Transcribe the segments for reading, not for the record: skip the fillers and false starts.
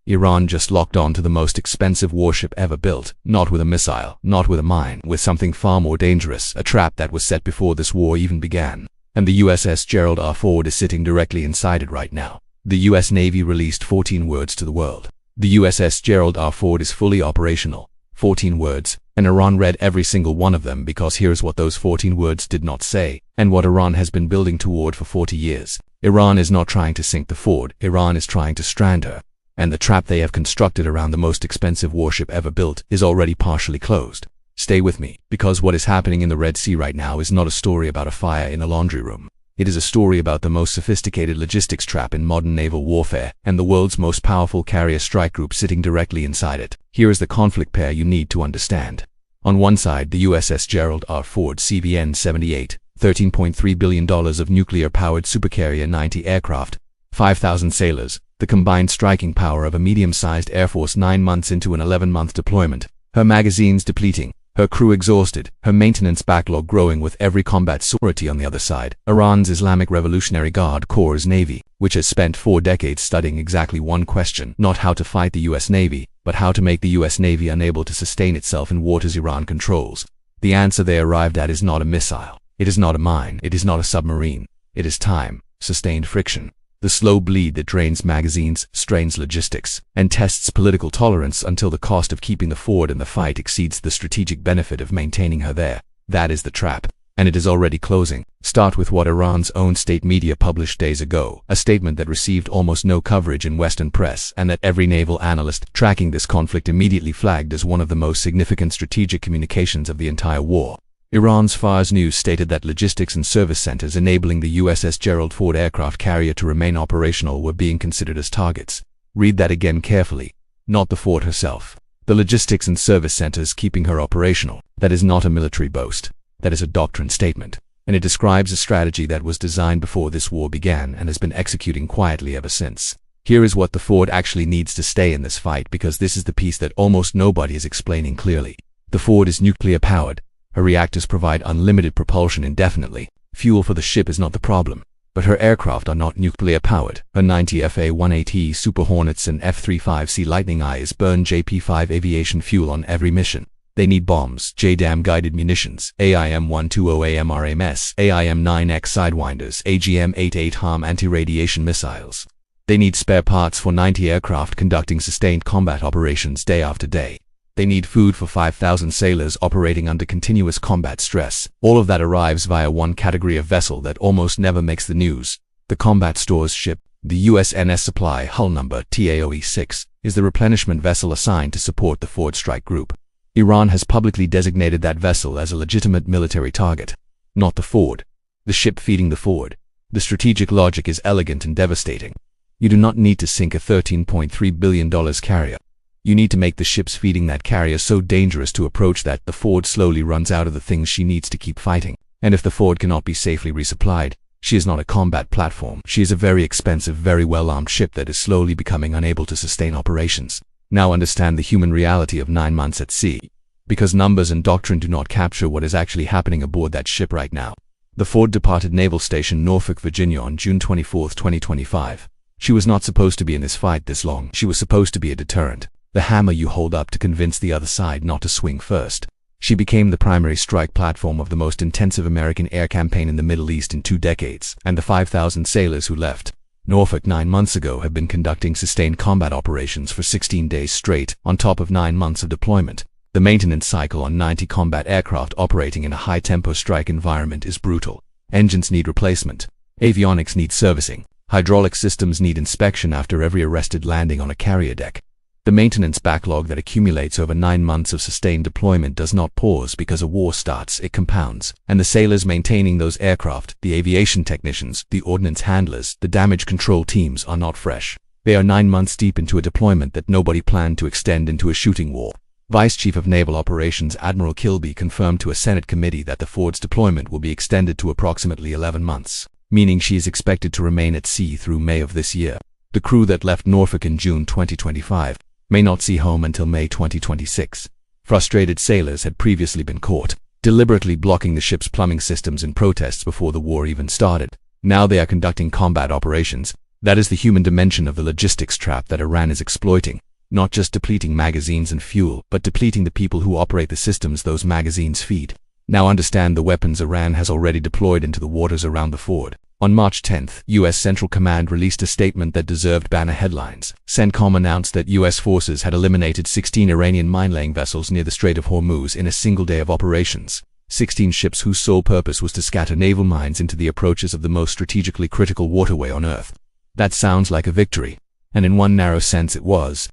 Iran just locked on to the most expensive warship ever built, not with a missile, not with a mine, with something far more dangerous, a trap that was set before this war even began. And the USS Gerald Ford is sitting directly inside it right now. The US Navy released 14 words to the world. The USS Gerald Ford is fully operational. 14 words, and Iran read every single one of them, because here's what those 14 words did not say, and what Iran has been building toward for 40 years. Iran is not trying to sink the Ford, Iran is trying to strand her. And the trap they have constructed around the most expensive warship ever built is already partially closed. Stay with me, because what is happening in the Red Sea right now is not a story about a fire in a laundry room. It is a story about the most sophisticated logistics trap in modern naval warfare, and the world's most powerful carrier strike group sitting directly inside it. Here is the conflict pair you need to understand. On one side, the USS Gerald Ford CVN-78, $13.3 billion of nuclear-powered supercarrier, 90 aircraft, 5,000 sailors, the combined striking power of a medium-sized air force 9 months into an 11-month deployment, her magazines depleting, her crew exhausted, her maintenance backlog growing with every combat sortie. On the other side, Iran's Islamic Revolutionary Guard Corps Navy, which has spent 4 decades studying exactly one question: not how to fight the US Navy, but how to make the US Navy unable to sustain itself in waters Iran controls. The answer they arrived at is not a missile, it is not a mine, it is not a submarine, it is time, sustained friction. The slow bleed that drains magazines, strains logistics, and tests political tolerance until the cost of keeping the Ford in the fight exceeds the strategic benefit of maintaining her there. That is the trap, and it is already closing. Start with what Iran's own state media published days ago, a statement that received almost no coverage in Western press, and that every naval analyst tracking this conflict immediately flagged as one of the most significant strategic communications of the entire war. Iran's Fars News stated that logistics and service centers enabling the USS Gerald Ford aircraft carrier to remain operational were being considered as targets. Read that again carefully. Not the Ford herself. The logistics and service centers keeping her operational. That is not a military boast. That is a doctrine statement. And it describes a strategy that was designed before this war began and has been executing quietly ever since. Here is what the Ford actually needs to stay in this fight, because this is the piece that almost nobody is explaining clearly. The Ford is nuclear powered. Her reactors provide unlimited propulsion indefinitely. Fuel for the ship is not the problem. But her aircraft are not nuclear-powered. Her 90 FA-18 Super Hornets and F-35C Lightning Eyes burn JP-5 aviation fuel on every mission. They need bombs, JDAM guided munitions, AIM-120 AMRAMS, AIM-9X Sidewinders, AGM-88 HARM anti-radiation missiles. They need spare parts for 90 aircraft conducting sustained combat operations day after day. They need food for 5,000 sailors operating under continuous combat stress. All of that arrives via one category of vessel that almost never makes the news. The combat stores ship. The USNS Supply, hull number TAOE-6, is the replenishment vessel assigned to support the Ford strike group. Iran has publicly designated that vessel as a legitimate military target. Not the Ford. The ship feeding the Ford. The strategic logic is elegant and devastating. You do not need to sink a $13.3 billion carrier. You need to make the ships feeding that carrier so dangerous to approach that the Ford slowly runs out of the things she needs to keep fighting. And if the Ford cannot be safely resupplied, she is not a combat platform. She is a very expensive, very well-armed ship that is slowly becoming unable to sustain operations. Now understand the human reality of 9 months at sea. Because numbers and doctrine do not capture what is actually happening aboard that ship right now. The Ford departed Naval Station Norfolk, Virginia on June 24, 2025. She was not supposed to be in this fight this long. She was supposed to be a deterrent. The hammer you hold up to convince the other side not to swing first. She became the primary strike platform of the most intensive American air campaign in the Middle East in 2 decades, and the 5,000 sailors who left Norfolk 9 months ago have been conducting sustained combat operations for 16 days straight, on top of 9 months of deployment. The maintenance cycle on 90 combat aircraft operating in a high-tempo strike environment is brutal. Engines need replacement. Avionics need servicing. Hydraulic systems need inspection after every arrested landing on a carrier deck. The maintenance backlog that accumulates over 9 months of sustained deployment does not pause because a war starts, it compounds. And the sailors maintaining those aircraft, the aviation technicians, the ordnance handlers, the damage control teams are not fresh. They are 9 months deep into a deployment that nobody planned to extend into a shooting war. Vice Chief of Naval Operations Admiral Kilby confirmed to a Senate committee that the Ford's deployment will be extended to approximately 11 months, meaning she is expected to remain at sea through May of this year. The crew that left Norfolk in June 2025 may not see home until May 2026. Frustrated sailors had previously been caught, deliberately blocking the ship's plumbing systems in protests before the war even started. Now they are conducting combat operations, That is the human dimension of the logistics trap that Iran is exploiting, not just depleting magazines and fuel, but depleting the people who operate the systems those magazines feed. Now understand the weapons Iran has already deployed into the waters around the Ford. On March 10th, U.S. Central Command released a statement that deserved banner headlines. CENTCOM announced that U.S. forces had eliminated 16 Iranian mine-laying vessels near the Strait of Hormuz in a single day of operations. 16 ships whose sole purpose was to scatter naval mines into the approaches of the most strategically critical waterway on Earth. That sounds like a victory. And in one narrow sense it was.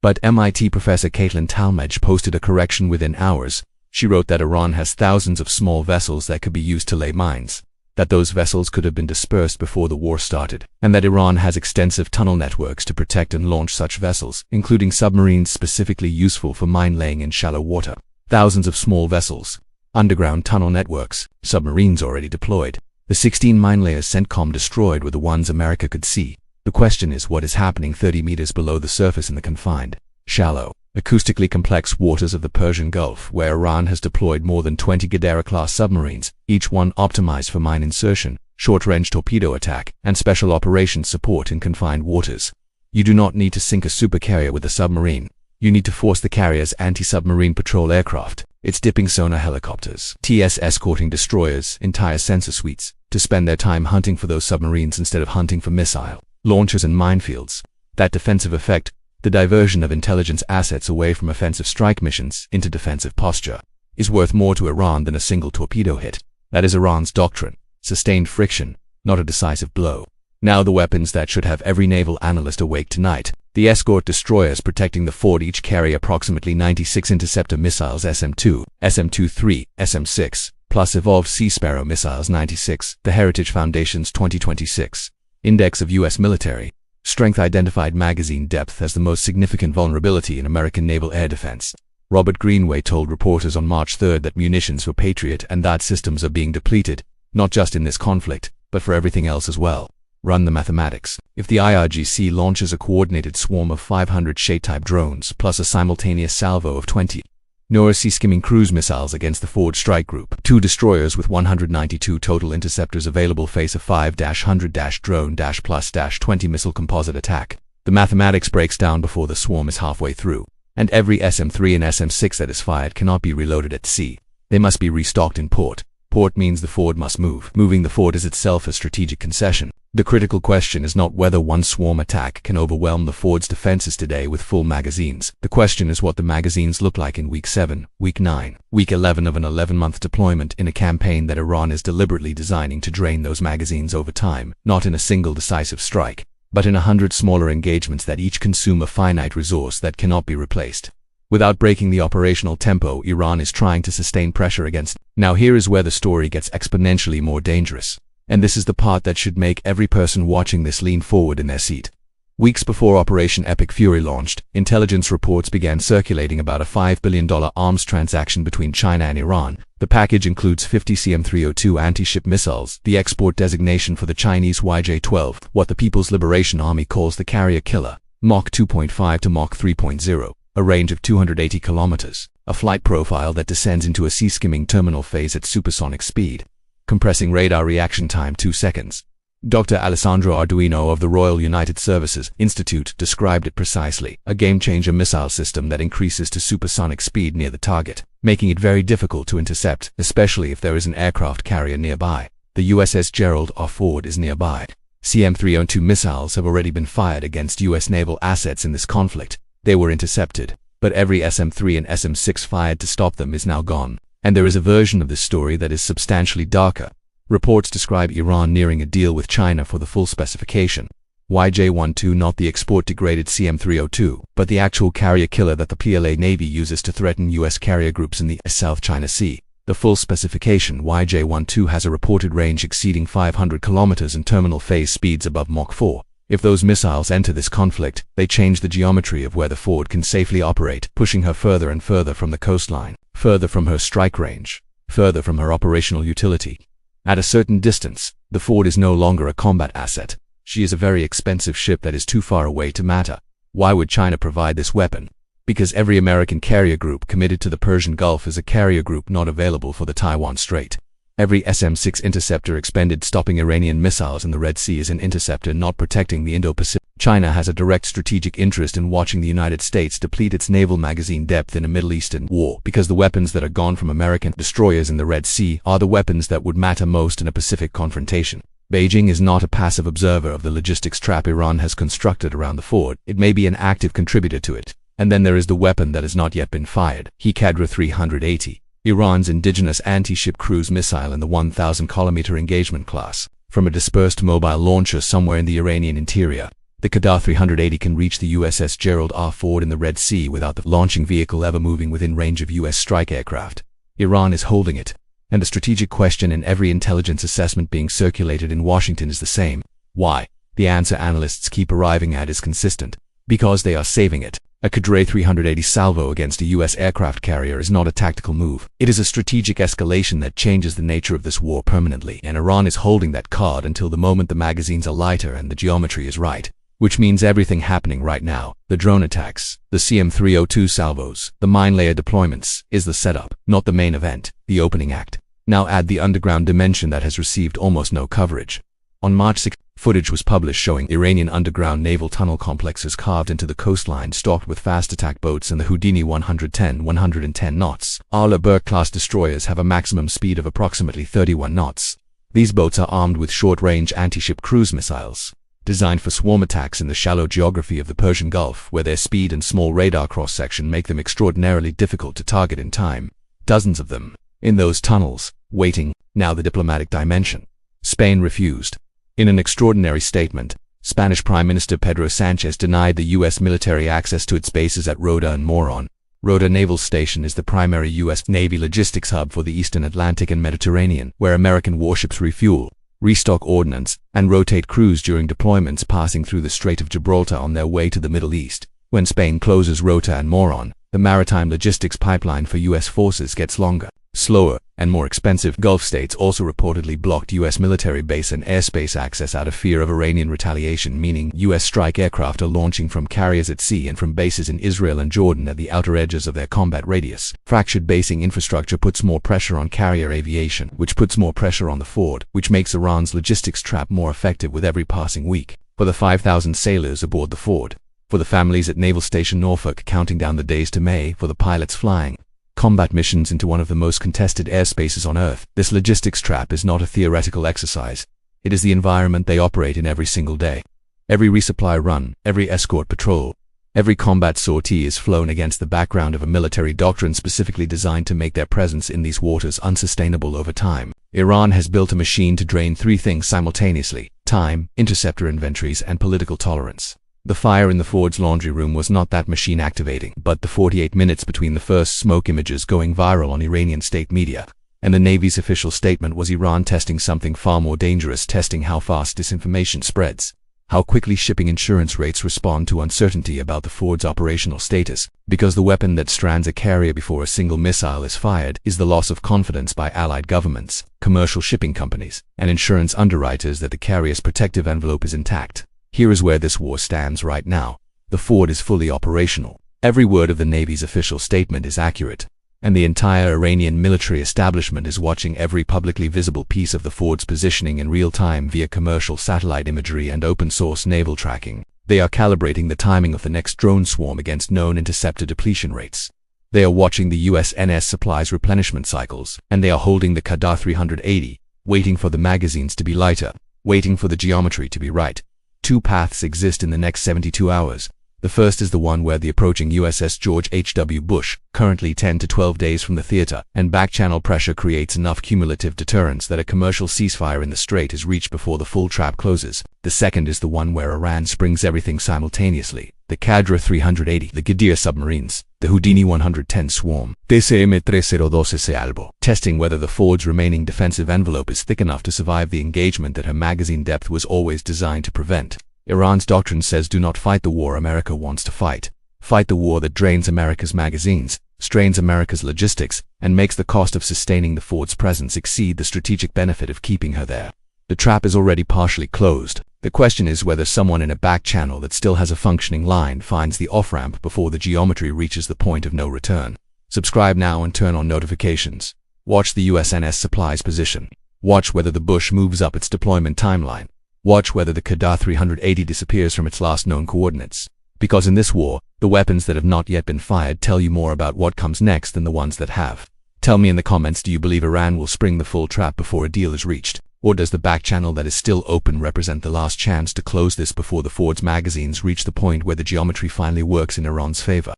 But MIT professor Caitlin Talmadge posted a correction within hours. She wrote that Iran has thousands of small vessels that could be used to lay mines, that those vessels could have been dispersed before the war started, and that Iran has extensive tunnel networks to protect and launch such vessels, including submarines specifically useful for mine laying in shallow water. Thousands of small vessels, underground tunnel networks, submarines already deployed. The 16 mine layers CENTCOM destroyed were the ones America could see. The question is what is happening 30 meters below the surface in the confined, shallow, acoustically complex waters of the Persian Gulf, where Iran has deployed more than 20 Ghedera-class submarines, each one optimized for mine insertion, short-range torpedo attack, and special operations support in confined waters. You do not need to sink a supercarrier with a submarine. You need to force the carrier's anti-submarine patrol aircraft, its dipping sonar helicopters, TS escorting destroyers, entire sensor suites, to spend their time hunting for those submarines instead of hunting for missile launchers and minefields. That defensive effect, the diversion of intelligence assets away from offensive strike missions into defensive posture, is worth more to Iran than a single torpedo hit. That is Iran's doctrine: sustained friction, not a decisive blow. Now the weapons that should have every naval analyst awake tonight. The escort destroyers protecting the Ford each carry approximately 96 interceptor missiles SM-2, SM-23, SM-6, plus evolved Sea Sparrow missiles 96, the Heritage Foundation's 2026 Index of U.S. Military Strength identified magazine depth as the most significant vulnerability in American naval air defense. Robert Greenway told reporters on March 3rd that munitions for Patriot and THAAD systems are being depleted, not just in this conflict, but for everything else as well. Run the mathematics. If the IRGC launches a coordinated swarm of 500 Shade-type drones plus a simultaneous salvo of 20 NORAD sea-skimming cruise missiles against the Ford strike group, 2 destroyers with 192 total interceptors available face a 5-100-drone-plus-20 missile composite attack. The mathematics breaks down before the swarm is halfway through, and every SM-3 and SM-6 that is fired cannot be reloaded at sea. They must be restocked in port. Port means the Ford must move. Moving the Ford is itself a strategic concession. The critical question is not whether one swarm attack can overwhelm the Ford's defenses today with full magazines. The question is what the magazines look like in Week 7, Week 9, Week 11 of an 11-month deployment in a campaign that Iran is deliberately designing to drain those magazines over time, not in a single decisive strike, but in 100 smaller engagements that each consume a finite resource that cannot be replaced. Without breaking the operational tempo Iran is trying to sustain pressure against. Now here is where the story gets exponentially more dangerous. And this is the part that should make every person watching this lean forward in their seat. Weeks before Operation Epic Fury launched, intelligence reports began circulating about a $5 billion arms transaction between China and Iran. The package includes 50 CM-302 anti-ship missiles, the export designation for the Chinese YJ-12, what the People's Liberation Army calls the carrier killer, Mach 2.5 to Mach 3.0, a range of 280 kilometers, a flight profile that descends into a sea-skimming terminal phase at supersonic speed, compressing radar reaction time 2 seconds. Dr. Alessandro Arduino of the Royal United Services Institute described it precisely: a game-changer missile system that increases to supersonic speed near the target, making it very difficult to intercept, especially if there is an aircraft carrier nearby. The USS Gerald Ford is nearby. CM-302 missiles have already been fired against U.S. naval assets in this conflict. They were intercepted, but every SM-3 and SM-6 fired to stop them is now gone. And there is a version of this story that is substantially darker. Reports describe Iran nearing a deal with China for the full specification. YJ-12, not the export-degraded CM-302, but the actual carrier killer that the PLA Navy uses to threaten U.S. carrier groups in the South China Sea. The full specification YJ-12 has a reported range exceeding 500 kilometers and terminal phase speeds above Mach 4. If those missiles enter this conflict, they change the geometry of where the Ford can safely operate, pushing her further and further from the coastline, further from her strike range, further from her operational utility. At a certain distance, the Ford is no longer a combat asset. She is a very expensive ship that is too far away to matter. Why would China provide this weapon? Because every American carrier group committed to the Persian Gulf is a carrier group not available for the Taiwan Strait. Every SM-6 interceptor expended stopping Iranian missiles in the Red Sea is an interceptor not protecting the Indo-Pacific. China has a direct strategic interest in watching the United States deplete its naval magazine depth in a Middle Eastern war, because the weapons that are gone from American destroyers in the Red Sea are the weapons that would matter most in a Pacific confrontation. Beijing is not a passive observer of the logistics trap Iran has constructed around the Ford. It may be an active contributor to it. And then there is the weapon that has not yet been fired, Qadra 380, Iran's indigenous anti-ship cruise missile in the 1,000-kilometer engagement class. From a dispersed mobile launcher somewhere in the Iranian interior, the Qadra 380 can reach the USS Gerald Ford in the Red Sea without the launching vehicle ever moving within range of U.S. strike aircraft. Iran is holding it. And the strategic question in every intelligence assessment being circulated in Washington is the same. Why? The answer analysts keep arriving at is consistent. Because they are saving it. A Qadra 380 salvo against a U.S. aircraft carrier is not a tactical move. It is a strategic escalation that changes the nature of this war permanently, and Iran is holding that card until the moment the magazines are lighter and the geometry is right. Which means everything happening right now, the drone attacks, the CM-302 salvos, the mine layer deployments, is the setup, not the main event, the opening act. Now add the underground dimension that has received almost no coverage. On March 6, footage was published showing Iranian underground naval tunnel complexes carved into the coastline stocked with fast attack boats and the Houdini 110 knots. Al-Burq-class destroyers have a maximum speed of approximately 31 knots. These boats are armed with short-range anti-ship cruise missiles, designed for swarm attacks in the shallow geography of the Persian Gulf, where their speed and small radar cross-section make them extraordinarily difficult to target in time. Dozens of them, in those tunnels, waiting. Now the diplomatic dimension. Spain refused. In an extraordinary statement, Spanish Prime Minister Pedro Sanchez denied the U.S. military access to its bases at Rota and Moron. Rota Naval Station is the primary U.S. Navy logistics hub for the Eastern Atlantic and Mediterranean, where American warships refuel, restock ordnance, and rotate crews during deployments passing through the Strait of Gibraltar on their way to the Middle East. When Spain closes Rota and Moron, the maritime logistics pipeline for U.S. forces gets longer, slower, and more expensive. Gulf states also reportedly blocked U.S. military base and airspace access out of fear of Iranian retaliation, meaning U.S. strike aircraft are launching from carriers at sea and from bases in Israel and Jordan at the outer edges of their combat radius. Fractured basing infrastructure puts more pressure on carrier aviation, which puts more pressure on the Ford, which makes Iran's logistics trap more effective with every passing week. For the 5,000 sailors aboard the Ford, for the families at Naval Station Norfolk counting down the days to May, for the pilots flying combat missions into one of the most contested airspaces on Earth, this logistics trap is not a theoretical exercise. It is the environment they operate in every single day. Every resupply run, every escort patrol, every combat sortie is flown against the background of a military doctrine specifically designed to make their presence in these waters unsustainable over time. Iran has built a machine to drain three things simultaneously: time, interceptor inventories, and political tolerance. The fire in the Ford's laundry room was not that machine activating, but the 48 minutes between the first smoke images going viral on Iranian state media and the Navy's official statement was Iran testing something far more dangerous, testing how fast disinformation spreads, how quickly shipping insurance rates respond to uncertainty about the Ford's operational status, because the weapon that strands a carrier before a single missile is fired is the loss of confidence by allied governments, commercial shipping companies, and insurance underwriters that the carrier's protective envelope is intact. Here is where this war stands right now. The Ford is fully operational. Every word of the Navy's official statement is accurate, and the entire Iranian military establishment is watching every publicly visible piece of the Ford's positioning in real time via commercial satellite imagery and open-source naval tracking. They are calibrating the timing of the next drone swarm against known interceptor depletion rates. They are watching the USNS supplies replenishment cycles, and they are holding the Qadra 380, waiting for the magazines to be lighter, waiting for the geometry to be right. Two paths exist in the next 72 hours. The first is the one where the approaching USS George H.W. Bush, currently 10 to 12 days from the theater, and back-channel pressure creates enough cumulative deterrence that a commercial ceasefire in the strait is reached before the full trap closes. The second is the one where Iran springs everything simultaneously. The Qadra 380, the Ghadir submarines, the Houdini 110 swarm, TCM-302 salvo, testing whether the Ford's remaining defensive envelope is thick enough to survive the engagement that her magazine depth was always designed to prevent. Iran's doctrine says do not fight the war America wants to fight. Fight the war that drains America's magazines, strains America's logistics, and makes the cost of sustaining the Ford's presence exceed the strategic benefit of keeping her there. The trap is already partially closed. The question is whether someone in a back channel that still has a functioning line finds the off-ramp before the geometry reaches the point of no return. Subscribe now and turn on notifications. Watch the USNS supplies position. Watch whether the Bush moves up its deployment timeline. Watch whether the Qadar 380 disappears from its last known coordinates. Because in this war, the weapons that have not yet been fired tell you more about what comes next than the ones that have. Tell me in the comments, do you believe Iran will spring the full trap before a deal is reached? Or does the back channel that is still open represent the last chance to close this before the Ford's magazines reach the point where the geometry finally works in Iran's favor?